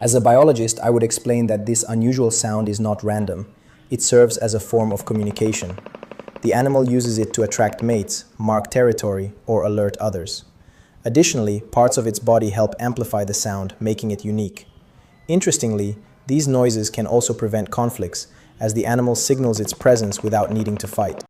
As a biologist, I would explain that this unusual sound is not random. It serves as a form of communication. The animal uses it to attract mates, mark territory, or alert others. Additionally, parts of its body help amplify the sound, making it unique. Interestingly, these noises can also prevent conflicts, as the animal signals its presence without needing to fight.